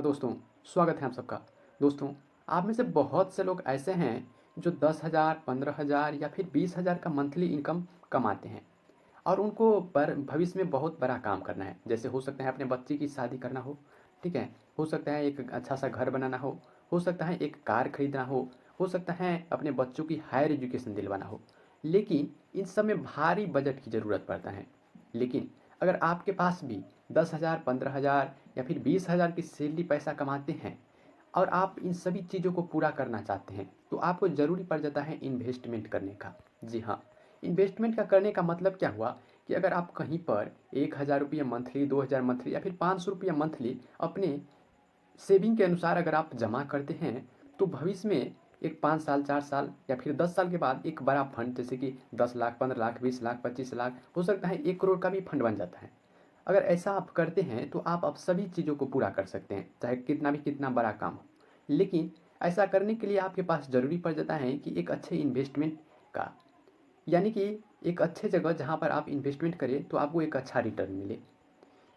दोस्तों, स्वागत है आप सबका। दोस्तों, आप में से बहुत से लोग ऐसे हैं जो 10,000, 15,000 या फिर 20,000 का मंथली इनकम कमाते हैं और उनको भविष्य में बहुत बड़ा काम करना है। जैसे हो सकता है अपने बच्चे की शादी करना हो, ठीक है? हो सकता है एक अच्छा सा घर बनाना हो सकता है एक कार खरीदना हो सकता है अपने बच्चों की हायर एजुकेशन दिलवाना हो। लेकिन इन सब में भारी बजट की ज़रूरत पड़ता है। लेकिन अगर आपके पास भी 10,000, 15,000 या फिर 20,000 की सैलरी पैसा कमाते हैं और आप इन सभी चीज़ों को पूरा करना चाहते हैं, तो आपको ज़रूरी पड़ जाता है इन्वेस्टमेंट करने का। जी हाँ, इन्वेस्टमेंट का करने का मतलब क्या हुआ कि अगर आप कहीं पर 1,000 रुपये मंथली, 2,000 मंथली या फिर 500 रुपये मंथली अपने सेविंग के अनुसार अगर आप जमा करते हैं, तो भविष्य में एक 5 साल, 4 साल या फिर 10 साल के बाद एक बड़ा फंड जैसे कि 10 लाख, 15 लाख, 20 लाख, 25 लाख, हो सकता है 1 करोड़ का भी फंड बन जाता है। अगर ऐसा आप करते हैं तो आप अब सभी चीज़ों को पूरा कर सकते हैं, चाहे कितना बड़ा काम हो। लेकिन ऐसा करने के लिए आपके पास ज़रूरी पड़ जाता है कि एक अच्छे इन्वेस्टमेंट का, यानी कि एक अच्छे जगह जहाँ पर आप इन्वेस्टमेंट करें तो आपको एक अच्छा रिटर्न मिले।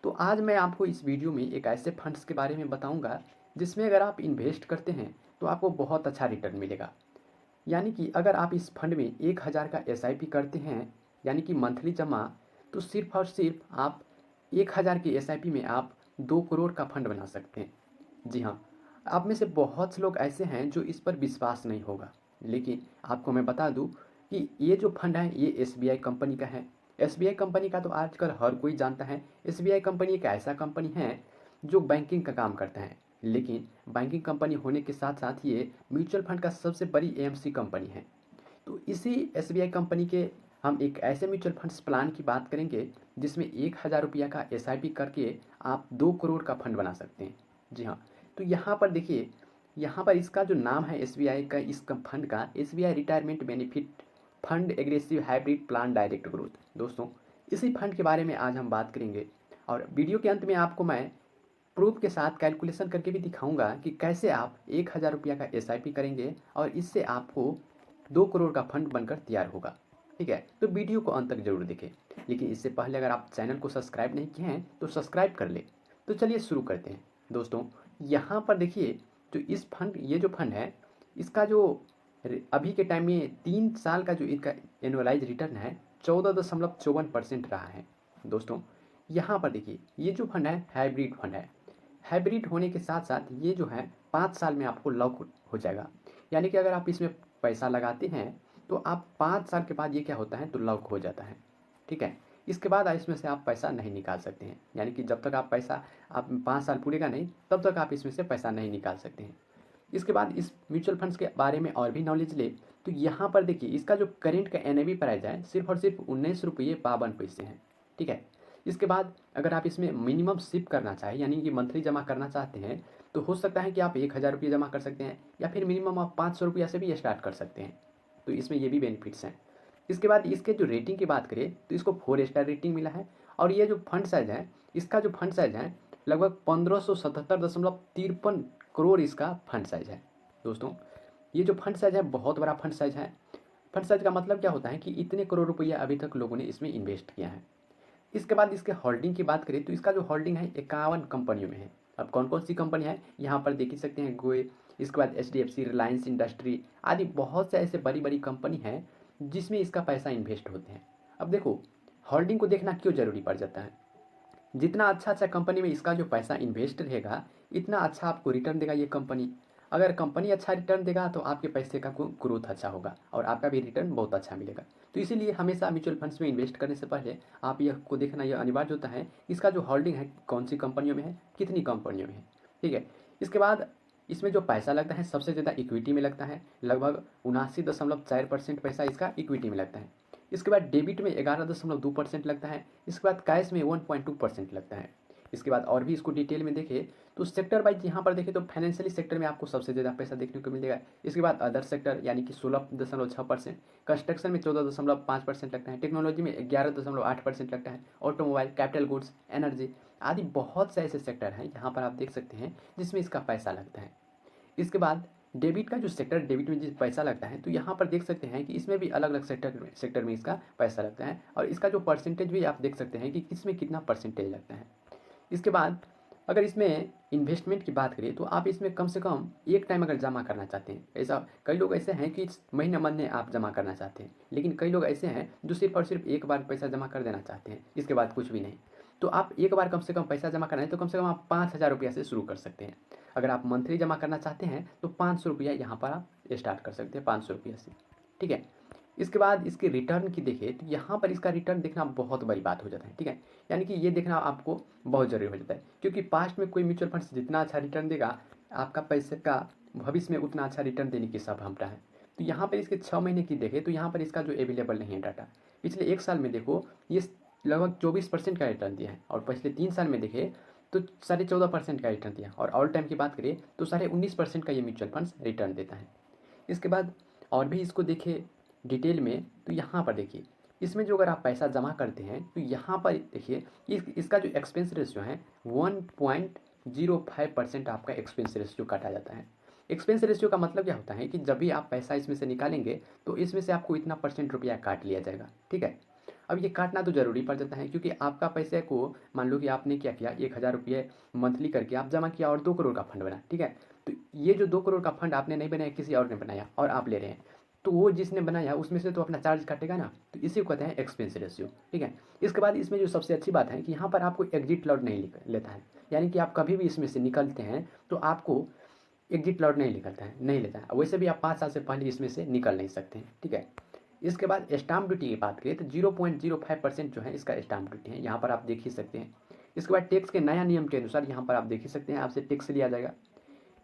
तो आज मैं आपको इस वीडियो में एक ऐसे फंड्स के बारे में बताऊंगा जिसमें अगर आप इन्वेस्ट करते हैं तो आपको बहुत अच्छा रिटर्न मिलेगा। यानी कि अगर आप इस फंड में 1,000 का एसआईपी करते हैं, यानी कि मंथली जमा, तो सिर्फ और सिर्फ आप 1,000 की एसआईपी में आप 2 करोड़ का फंड बना सकते हैं। जी हाँ, आप में से बहुत से लोग ऐसे हैं जो इस पर विश्वास नहीं होगा। लेकिन आपको मैं बता दूं कि ये जो फंड है ये एसबीआई कंपनी का है। एसबीआई कंपनी का तो आजकल हर कोई जानता है। एसबीआई कंपनी एक ऐसा कंपनी है जो बैंकिंग का काम करता है। लेकिन बैंकिंग कंपनी होने के साथ साथ ये म्यूचुअल फंड का सबसे बड़ी एएमसी कंपनी है। तो इसी एसबीआई कंपनी के हम एक ऐसे म्यूचुअल फंड्स प्लान की बात करेंगे जिसमें 1,000 रुपया का एसआईपी करके आप 2 करोड़ का फंड बना सकते हैं। जी हाँ, तो यहाँ पर देखिए, यहाँ पर इसका जो नाम है एसबीआई का, इस फंड का SBI retirement benefit fund aggressive hybrid plan direct growth. दोस्तों, इसी फंड के बारे में आज हम बात करेंगे और वीडियो के अंत में आपको मैं प्रूफ के साथ कैलकुलेशन करके भी दिखाऊंगा कि कैसे आप 1,000 रुपया का एसआईपी करेंगे और इससे आपको 2 करोड़ का फंड बनकर तैयार होगा। ठीक है, तो वीडियो को अंत तक जरूर देखें। लेकिन इससे पहले अगर आप चैनल को सब्सक्राइब नहीं किए हैं तो सब्सक्राइब कर ले। तो चलिए शुरू करते हैं। दोस्तों, यहाँ पर देखिए, जो इस फंड, ये जो फंड है, इसका जो अभी के टाइम में 3 साल का जो इनका एनुअलाइज रिटर्न है 14.54% रहा है। दोस्तों, यहाँ पर देखिए, ये जो फंड है हाइब्रिड फंड है। हाइब्रिड होने के साथ साथ ये जो है 5 साल में आपको लॉक हो जाएगा। यानी कि अगर आप इसमें पैसा लगाते हैं तो आप 5 साल के बाद ये क्या होता है, तो लॉक हो जाता है। ठीक है, इसके बाद इसमें से आप पैसा नहीं निकाल सकते हैं। यानी कि जब तक आप पैसा, आप 5 साल पूरेगा नहीं तब तक आप इसमें से पैसा नहीं निकाल सकते हैं। इसके बाद इस म्यूचुअल फंड्स के बारे में और भी नॉलेज ले तो यहाँ पर देखिए, इसका जो करेंट का एनएवी प्राइस है सिर्फ और सिर्फ 19 रुपये 52 पैसे हैं। ठीक है, इसके बाद अगर आप इसमें मिनिमम सिप करना चाहें, यानी कि मंथली जमा करना चाहते हैं, तो हो सकता है कि आप 1,000 रुपये जमा कर सकते हैं या फिर मिनिमम आप 500 रुपया से भी स्टार्ट कर सकते हैं। तो इसमें ये भी बेनिफिट्स हैं। इसके बाद इसके जो रेटिंग की बात करें तो इसको 4 स्टार रेटिंग मिला है। और ये जो फंड साइज है, इसका जो फंड साइज है लगभग 1577.53 करोड़ इसका फंड साइज है। दोस्तों, ये जो फंड साइज है बहुत बड़ा फंड साइज है। फंड साइज का मतलब क्या होता है कि इतने करोड़ रुपया अभी तक लोगों ने इसमें इन्वेस्ट किया है। इसके बाद इसके होल्डिंग की बात करें तो इसका जो होल्डिंग है 51 कंपनियों में है। अब कौन कौन सी कंपनी है यहाँ पर देख ही सकते हैं, गोए, इसके बाद एचडीएफसी, रिलायंस इंडस्ट्री आदि बहुत से ऐसे बड़ी बड़ी कंपनी हैं जिसमें इसका पैसा इन्वेस्ट होते हैं। अब देखो, होल्डिंग को देखना क्यों ज़रूरी पड़ जाता है। जितना अच्छा अच्छा कंपनी में इसका जो पैसा इन्वेस्ट रहेगा इतना अच्छा आपको रिटर्न देगा ये कंपनी। अगर कंपनी अच्छा रिटर्न देगा तो आपके पैसे का ग्रोथ अच्छा होगा और आपका भी रिटर्न बहुत अच्छा मिलेगा। तो इसीलिए हमेशा म्यूचुअल फंड्स में इन्वेस्ट करने से पहले आप यह को देखना यह अनिवार्य होता है इसका जो होल्डिंग है कौन सी कंपनियों में है, कितनी कंपनियों में है। ठीक है, इसके बाद इसमें जो पैसा लगता है सबसे ज़्यादा इक्विटी में लगता है, लगभग 79.4% पैसा इसका इक्विटी में लगता है। इसके बाद डेबिट में 11.2% लगता है। इसके बाद कैश में 1.2% लगता है। इसके बाद और भी इसको डिटेल में देखें तो सेक्टर वाइज यहाँ पर देखें तो फाइनेंशियली सेक्टर में आपको सबसे ज़्यादा पैसा देखने को मिलेगा। इसके बाद अदर सेक्टर यानी कि 16.6%, कंस्ट्रक्शन में 14.5% लगता है, टेक्नोलॉजी में 11.8% लगता है, ऑटोमोबाइल, कैपिटल गुड्स, एनर्जी आदि बहुत से ऐसे सेक्टर हैं यहाँ पर आप देख सकते हैं जिसमें इसका पैसा लगता है। इसके बाद डेबिट का जो सेक्टर, डेबिट में जिस पैसा लगता है तो यहाँ पर देख सकते हैं कि इसमें भी अलग अलग सेक्टर में इसका पैसा लगता है और इसका जो परसेंटेज भी आप देख सकते हैं कि किसमें कितना परसेंटेज लगता है। इसके बाद अगर इसमें इन्वेस्टमेंट की बात करें तो आप इसमें कम से कम एक टाइम अगर जमा करना चाहते हैं, ऐसा कई लोग ऐसे हैं कि महीने महीने आप जमा करना चाहते हैं, लेकिन कई लोग ऐसे हैं जो सिर्फ और सिर्फ एक बार पैसा जमा कर देना चाहते हैं, इसके बाद कुछ भी नहीं। तो आप एक बार कम से कम पैसा जमा करना है तो कम से कम आप 5,000 रुपया से शुरू कर सकते हैं। अगर आप मंथली जमा करना चाहते हैं तो 500 रुपया यहाँ पर आप स्टार्ट कर सकते हैं, 500 रुपया से। ठीक है। इसके बाद इसके रिटर्न की देखें तो यहाँ पर इसका रिटर्न देखना बहुत बड़ी बात हो जाता है। ठीक है, यानी कि ये देखना आपको बहुत ज़रूरी हो जाता है, क्योंकि पास्ट में कोई म्यूचुअल फंड जितना अच्छा रिटर्न देगा, आपका पैसे का भविष्य में उतना अच्छा रिटर्न देने की संभावना है। तो यहाँ पर इसके 6 महीने की देखें तो यहाँ पर इसका जो अवेलेबल नहीं है डाटा, पिछले एक साल में देखो ये लगभग 24% का रिटर्न दिया है, और पिछले 3 साल में देखें तो 14.5% का रिटर्न दिया, और ऑल टाइम की बात करें तो 19.5% का ये म्यूचुअल फंड्स रिटर्न देता है। इसके बाद और भी इसको देखें डिटेल में तो यहाँ पर देखिए, इसमें जो अगर आप पैसा जमा करते हैं तो यहाँ पर देखिए इसका जो एक्सपेंस रेशियो है 1.05% आपका एक्सपेंस रेशियो काटा जाता है। एक्सपेंस रेशियो का मतलब क्या होता है कि जब भी आप पैसा इसमें से निकालेंगे तो इसमें से आपको इतना परसेंट रुपया काट लिया जाएगा। ठीक है, अब ये काटना तो ज़रूरी पड़ जाता है, क्योंकि आपका पैसे को मान लो कि आपने क्या किया, 1,000 रुपये मंथली करके आप जमा किया और 2 करोड़ का फंड बना। ठीक है, तो ये जो 2 करोड़ का फंड आपने नहीं बनाया, किसी और ने बनाया और आप ले रहे हैं, तो वो जिसने बनाया उसमें से तो अपना चार्ज काटेगा ना, तो इसी को कहते हैं एक्सपेंस रेशियो। ठीक है, इसके बाद इसमें जो सबसे अच्छी बात है कि यहाँ पर आपको एग्जिट लॉट नहीं लेता है, यानी कि आप कभी भी इसमें से निकलते हैं तो आपको एग्जिट लॉट नहीं निकलता है, नहीं लेता है। वैसे भी आप 5 साल से पहले इसमें से निकल नहीं सकते हैं। ठीक है, इसके बाद स्टाम्प ड्यूटी की बात करें तो 0.05% जो है इसका स्टाम्प ड्यूटी है, यहाँ पर आप देख ही सकते हैं। इसके बाद टैक्स के नया नियम के अनुसार यहाँ पर आप देख ही सकते हैं, आपसे टैक्स लिया जाएगा।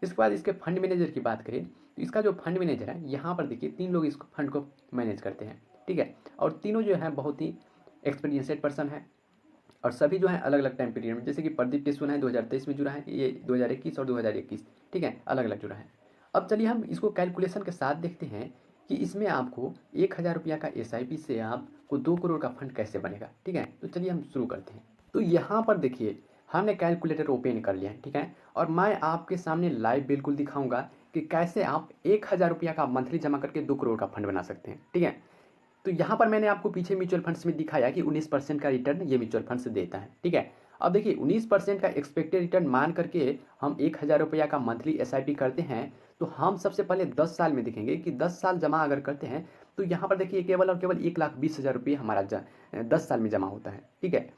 इसके बाद इसके फंड मैनेजर की बात करें तो इसका जो फंड मैनेजर है यहाँ पर देखिए 3 लोग इस फंड को मैनेज करते हैं। ठीक है, और तीनों जो है बहुत ही एक्सपीरियंसड पर्सन है, और सभी जो है अलग अलग टाइम पीरियड में, जैसे कि प्रदीप टिस्वन है 2023 में जुड़ा है, ये 2021 और 2021। ठीक है, अलग अलग जुड़ा है। अब चलिए हम इसको कैलकुलेशन के साथ देखते हैं कि इसमें आपको 1,000 रुपया का SIP से आपको 2 करोड़ का फंड कैसे बनेगा। ठीक है, तो चलिए हम शुरू करते हैं। तो यहाँ पर देखिए हमने कैलकुलेटर ओपन कर लिया है। ठीक है, और मैं आपके सामने लाइव बिल्कुल दिखाऊंगा कि कैसे आप 1,000 रुपया का मंथली जमा करके 2 करोड़ का फंड बना सकते हैं। ठीक है, तो यहाँ पर मैंने आपको पीछे म्यूचुअल फंड्स में दिखाया कि 19% का रिटर्न ये म्यूचुअल फंड्स देता है। ठीक है, अब देखिए 19% का एक्सपेक्टेड रिटर्न मान करके हम 1,000 रुपया का मंथली SIP करते हैं, तो हम सबसे पहले 10 साल में देखेंगे कि 10 साल जमा अगर करते हैं तो यहाँ पर देखिए केवल और केवल 1,20,000 रुपये हमारा 10 साल में जमा होता है। ठीक है,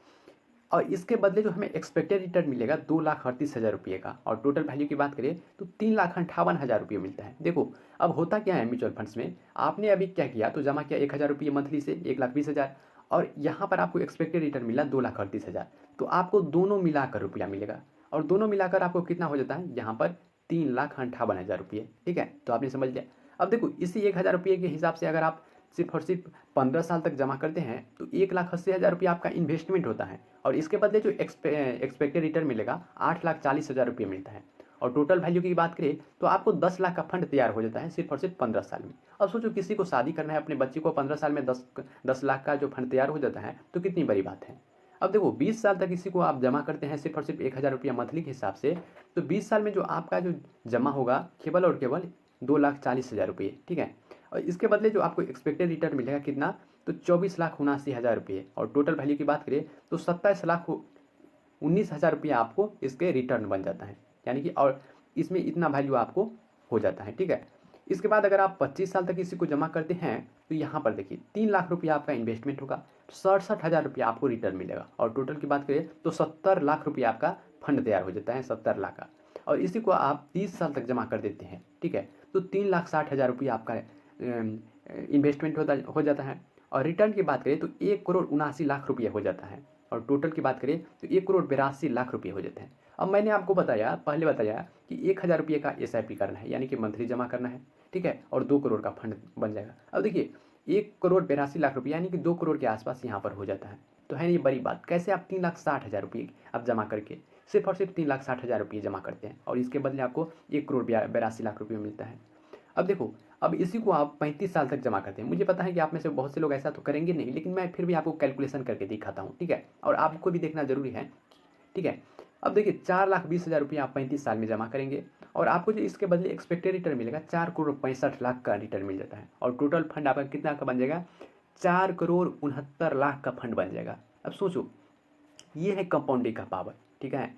और इसके बदले जो हमें एक्सपेक्टेड रिटर्न मिलेगा 2,38,000 रुपये का, और टोटल वैल्यू की बात करें तो 3,58,000 रुपये मिलता है। देखो अब होता क्या है म्यूचुअल फंड्स में, आपने अभी क्या किया तो जमा किया 1,000 रुपये मंथली से 1,20,000, और यहाँ पर आपको एक्सपेक्टेड रिटर्न मिला 2,38,000, तो आपको दोनों मिलाकर रुपया मिलेगा, और दोनों मिलाकर आपको कितना हो जाता है यहाँ पर 3,58,000 रुपये। ठीक है, तो आपने समझ लिया। अब देखो इसी 1,000 रुपये के हिसाब से अगर आप सिर्फ और सिर्फ 15 साल तक जमा करते हैं तो 1,80,000 रुपया आपका इन्वेस्टमेंट होता है, और इसके बदले जो एक्सपेक्टेड रिटर्न मिलेगा 8,40,000 रुपये मिलता है, और टोटल वैल्यू की बात करें तो आपको 10 लाख का फंड तैयार हो जाता है सिर्फ और सिर्फ 15 साल में। अब सोचो किसी को शादी करना है अपने बच्चे को, 15 साल में 10 लाख का जो फंड तैयार हो जाता है तो कितनी बड़ी बात है। अब देखो 20 साल तक किसी को आप जमा करते हैं सिर्फ और सिर्फ 1,000 रुपया मंथली के हिसाब से, तो 20 साल में जो आपका जो जमा होगा केवल और केवल 2,40,000 रुपये। ठीक है, और इसके बदले जो आपको एक्सपेक्टेड रिटर्न मिलेगा कितना तो 24,79,000 रुपये, और टोटल वैल्यू की बात करें तो 27,19,000 रुपया आपको इसके रिटर्न बन जाता है, यानी कि और इसमें इतना वैल्यू आपको हो जाता है। ठीक है, इसके बाद अगर आप 25 साल तक इसी को जमा करते हैं तो यहाँ पर देखिए 3 लाख रुपया आपका इन्वेस्टमेंट होगा, 67,000 रुपया आपको रिटर्न मिलेगा, और टोटल की बात करें तो 70 लाख रुपया आपका फंड तैयार हो जाता है, 70 लाख का, और इसी को आप 30 साल तक जमा कर देते हैं। ठीक है, तो 3,60,000 रुपया आपका इन्वेस्टमेंट हो जाता है, और रिटर्न की बात करें तो 1,79,00,000 रुपये हो जाता है, और टोटल की बात करें तो 1,82,00,000 रुपये हो जाते हैं। अब मैंने आपको पहले बताया कि 1,000 रुपये का SIP करना है, यानी कि मंथली जमा करना है। ठीक है, और 2 करोड़ का फंड बन जाएगा। अब देखिए 1,82,00,000 रुपये यानी कि 2 करोड़ के आसपास यहाँ पर हो जाता है, तो है ये बड़ी बात। कैसे आप 3,60,000 रुपये आप जमा करके सिर्फ और सिर्फ 3,60,000 रुपये जमा करते हैं, और इसके बदले आपको 1,82,00,000 रुपये मिलता है। अब देखो अब इसी को आप 35 साल तक जमा करते हैं। मुझे पता है कि आप में से बहुत से लोग ऐसा तो करेंगे नहीं, लेकिन मैं फिर भी आपको कैलकुलेशन करके दिखाता हूँ। ठीक है, और आपको भी देखना जरूरी है। ठीक है, अब देखिए 4,20,000 रुपये आप 35 साल में जमा करेंगे, और आपको जो इसके बदले एक्सपेक्टेड रिटर्न मिलेगा 4,65,00,000 का रिटर्न मिल जाता है, और टोटल फंड आपका कितना का बन जाएगा 4,69,00,000 का फंड बन जाएगा। अब सोचो ये है कंपाउंडिंग का पावर। ठीक है,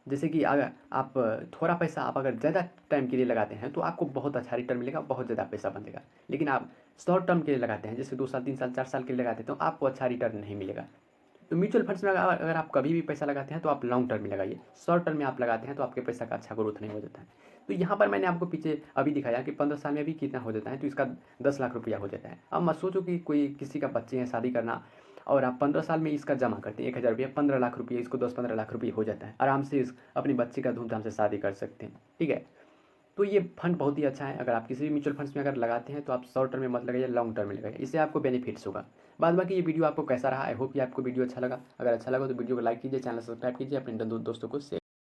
जैसे कि अगर आप थोड़ा पैसा आप अगर ज़्यादा टाइम के लिए लगाते हैं तो आपको बहुत अच्छा रिटर्न मिलेगा, बहुत ज़्यादा पैसा बनेगा। लेकिन आप शॉर्ट टर्म के लिए लगाते हैं, जैसे 2 साल 3 साल 4 साल के लिए लगाते हैं, तो आपको अच्छा रिटर्न नहीं मिलेगा। तो म्यूचुअल फंड्स में अगर आप कभी भी पैसा लगाते हैं तो आप लॉन्ग टर्म में लगाइए। शॉर्ट टर्म में आप लगाते हैं तो आपके पैसा का अच्छा ग्रोथ नहीं हो जाता है। तो यहाँ पर मैंने आपको पीछे अभी दिखाया कि 15 साल में भी कितना हो जाता है, तो इसका 10 लाख रुपया हो जाता है। अब मत सोचो कि कोई किसी का बच्चे हैं शादी करना और आप 15 साल में इसका जमा करते हैं 1,000 रुपया, 15 लाख रुपये, इसको 10-15 लाख रुपये हो जाता है। आराम से अपने बच्चे का धूमधाम से शादी कर सकते हैं, ठीक है। तो ये फंड बहुत ही अच्छा है। अगर आप किसी भी म्यूचुअल फंड्स में अगर लगाते हैं तो आप शॉर्ट टर्म में मत लगाइए, लॉन्ग टर्म में लगाइए, इससे आपको बेनिफिट्स होगा। बाद बाकी ये वीडियो आपको कैसा रहा, आई होप कि आपको वीडियो अच्छा लगा। अगर अच्छा लगा तो वीडियो को लाइक कीजिए, चैनल सब्सक्राइब कीजिए, अपने दोस्तों को शेयर